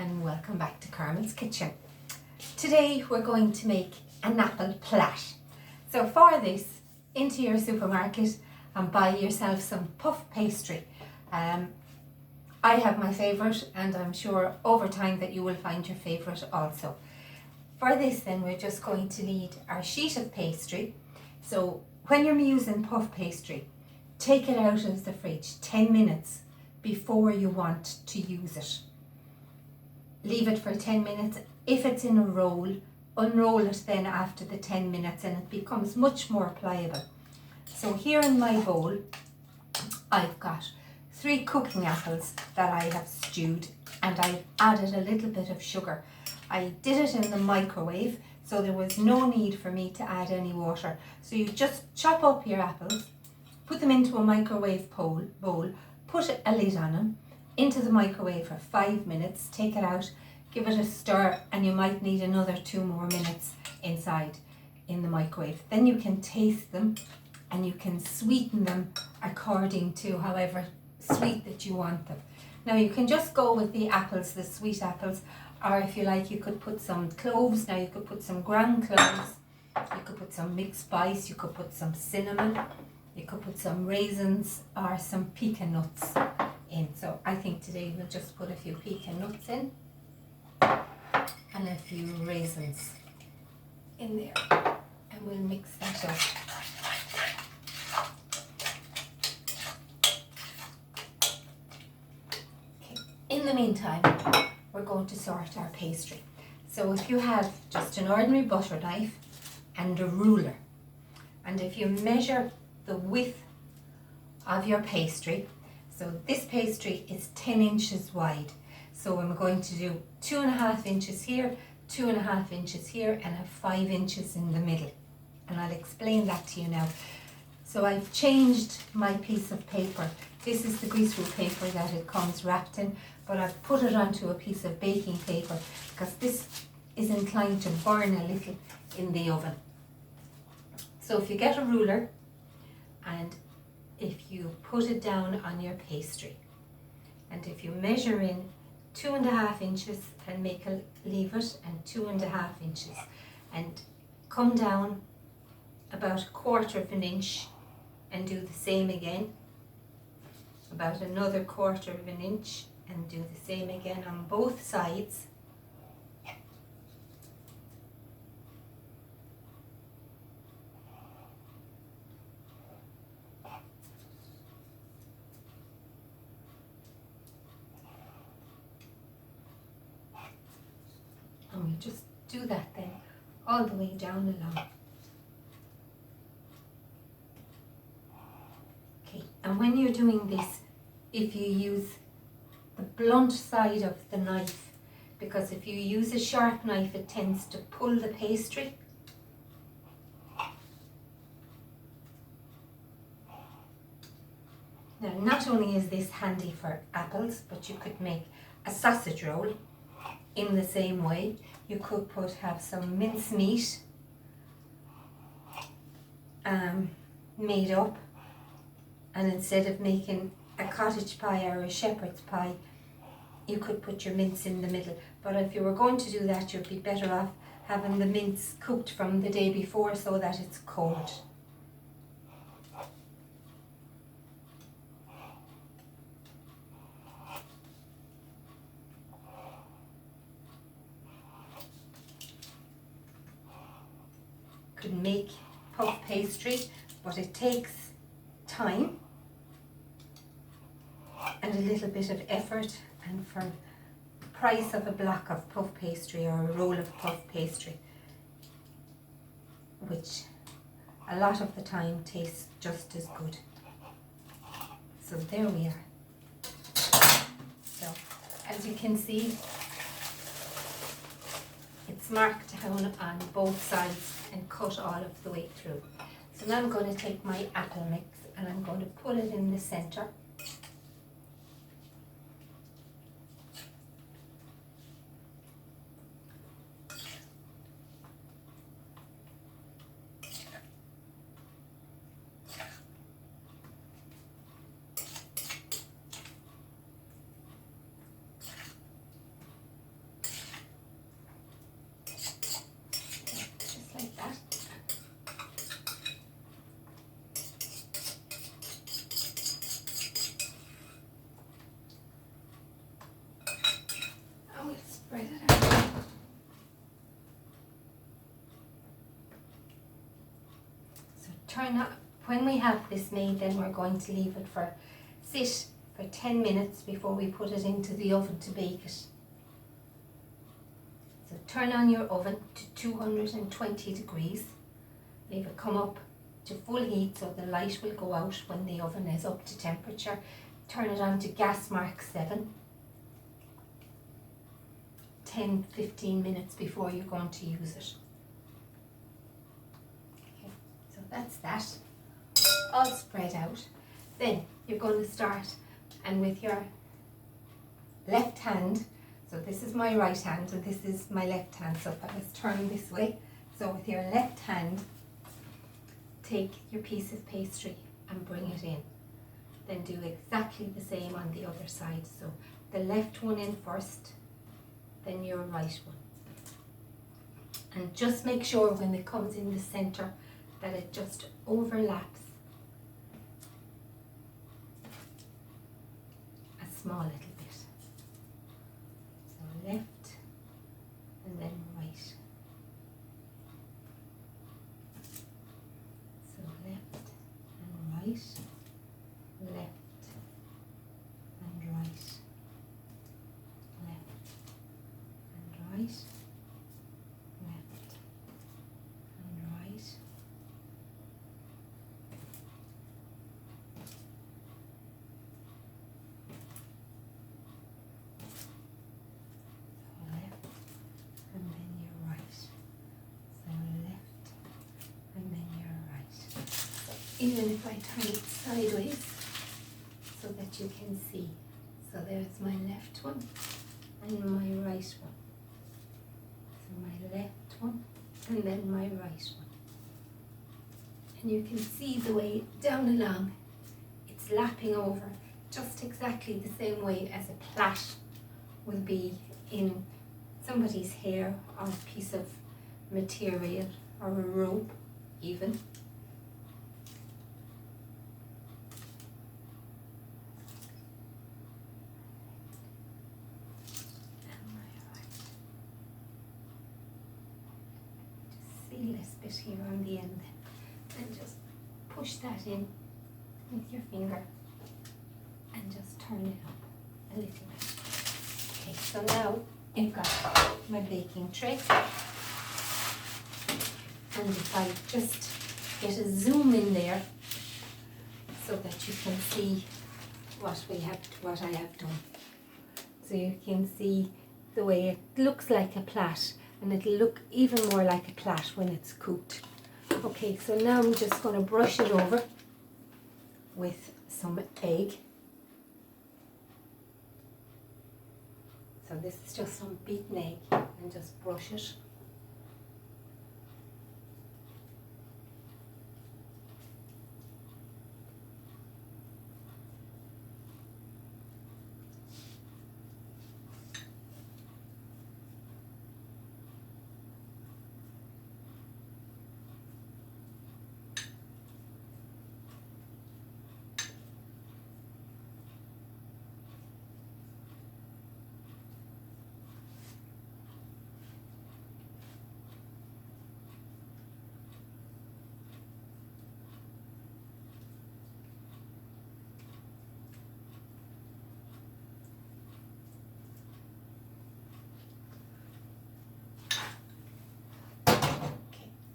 and welcome back to Carmel's Kitchen. Today we're going to make an apple plat. So for this, into your supermarket and buy yourself some puff pastry. I have my favourite, and I'm sure over time that you will find your favourite also. For this then, we're just going to need our sheet of pastry. So when you're using puff pastry, take it out of the fridge 10 minutes before you want to use it. Leave it for 10 minutes. If it's in a roll, unroll it then after the 10 minutes and it becomes much more pliable. So here in my bowl, I've got 3 cooking apples that I have stewed, and I've added a little bit of sugar. I did it in the microwave, so there was no need for me to add any water. So you just chop up your apples, put them into a microwave bowl, put a lid on them, into the microwave for 5 minutes, take it out, give it a stir, and you might need another 2 more minutes inside in the microwave. Then you can taste them and you can sweeten them according to however sweet that you want them. Now you can just go with the apples, the sweet apples, or if you like you could put some cloves. Now you could put some ground cloves, you could put some mixed spice, you could put some cinnamon, you could put some raisins or some pecan nuts in. So I think today we'll just put a few pecan nuts in and a few raisins in there, and we'll mix that up. Okay. In the meantime, we're going to sort our pastry. So if you have just an ordinary butter knife and a ruler, and if you measure the width of your pastry, so this pastry is 10 inches wide. So I'm going to do 2.5 inches here, 2.5 inches here, and have 5 inches in the middle. And I'll explain that to you now. So I've changed my piece of paper. This is the greaseproof paper that it comes wrapped in, but I've put it onto a piece of baking paper because this is inclined to burn a little in the oven. So if you get a ruler and if you put it down on your pastry, and if you measure in 2.5 inches and leave it, and 2.5 inches, and come down about 1/4 of an inch and do the same again, about another 1/4 of an inch and do the same again on both sides. And we just do that then all the way down along. Okay, and when you're doing this, if you use the blunt side of the knife, because if you use a sharp knife it tends to pull the pastry. Now not only is this handy for apples, but you could make a sausage roll in the same way. You could have some mincemeat made up, and instead of making a cottage pie or a shepherd's pie, you could put your mince in the middle. But if you were going to do that, you'd be better off having the mince cooked from the day before so that it's cold. Could make puff pastry, but it takes time and a little bit of effort, and for the price of a block of puff pastry or a roll of puff pastry, which a lot of the time tastes just as good. So there we are. So as you can see, it's marked down on both sides and cut all of the way through. So now I'm going to take my apple mix and I'm going to put it in the centre. when we have this made, then we're going to leave it sit for 10 minutes before we put it into the oven to bake it. So turn on your oven to 220 degrees. Leave it come up to full heat so the light will go out when the oven is up to temperature. Turn it on to gas mark 7. 10-15 minutes before you're going to use it. Okay, so that's that all spread out. Then you're going to start, and with your left hand, so this is my right hand and this is my left hand, so if I was turning this way, so with your left hand take your piece of pastry and bring it in. Then do exactly the same on the other side, so the left one in first, then your right one. And just make sure when it comes in the center that it just overlaps a small little bit. So left and then right. So left and right, left and right, left and right, left and right. So left and then you're right. So left and then you're right. Even if I turn it sideways so that you can see. So there's my left one and my right one. So my left one and then my right one. And you can see the way down along it's lapping over just exactly the same way as a plait will be in somebody's hair or a piece of material or a rope even. Seal this bit here on the end and just push that in with your finger and just turn it up a little bit. Okay, so now I've got my baking tray, and if I just get a zoom in there so that you can see what I have done. So you can see the way it looks like a plait, and it'll look even more like a plait when it's cooked. Okay, so now I'm just going to brush it over with some egg. So this is just some beaten egg, and just brush it.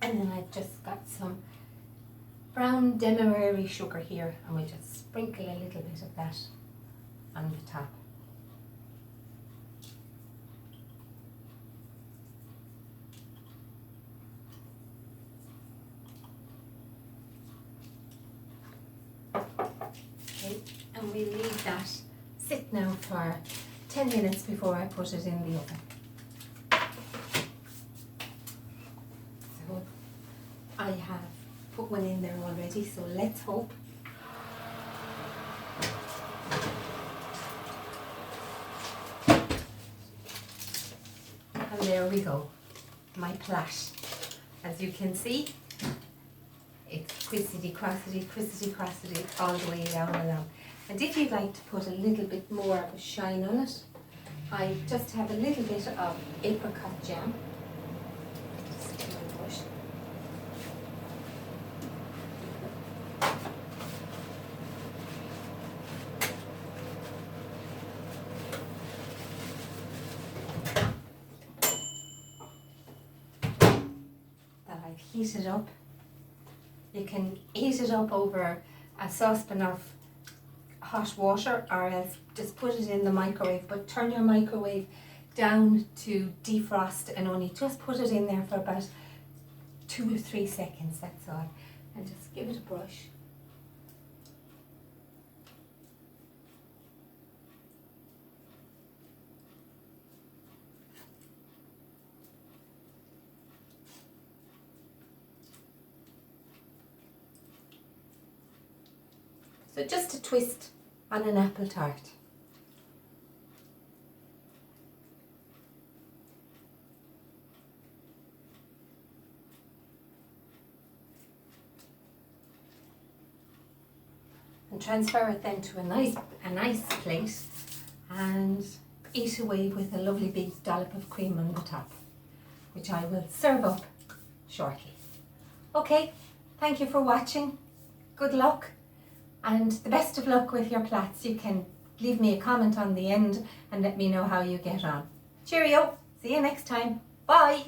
And then I've just got some brown demerara sugar here, and we just sprinkle a little bit of that on the top. Okay, and we leave that sit now for 10 minutes before I put it in the oven. I have put one in there already, so let's hope. And there we go, my plait. As you can see, it's crissity-crossity all the way down along. And if you'd like to put a little bit more of a shine on it, I just have a little bit of apricot jam. that I've heated up. You can heat it up over a saucepan of hot water, or else just put it in the microwave, but turn your microwave down to defrost and only just put it in there for about 2 or 3 seconds, that's all. And just give it a brush. So just a twist on an apple tart. And transfer it then to a nice plate and eat away with a lovely big dollop of cream on the top, which I will serve up shortly. Okay, thank you for watching. Good luck and the best of luck with your plats. You can leave me a comment on the end and let me know how you get on. Cheerio, see you next time. Bye.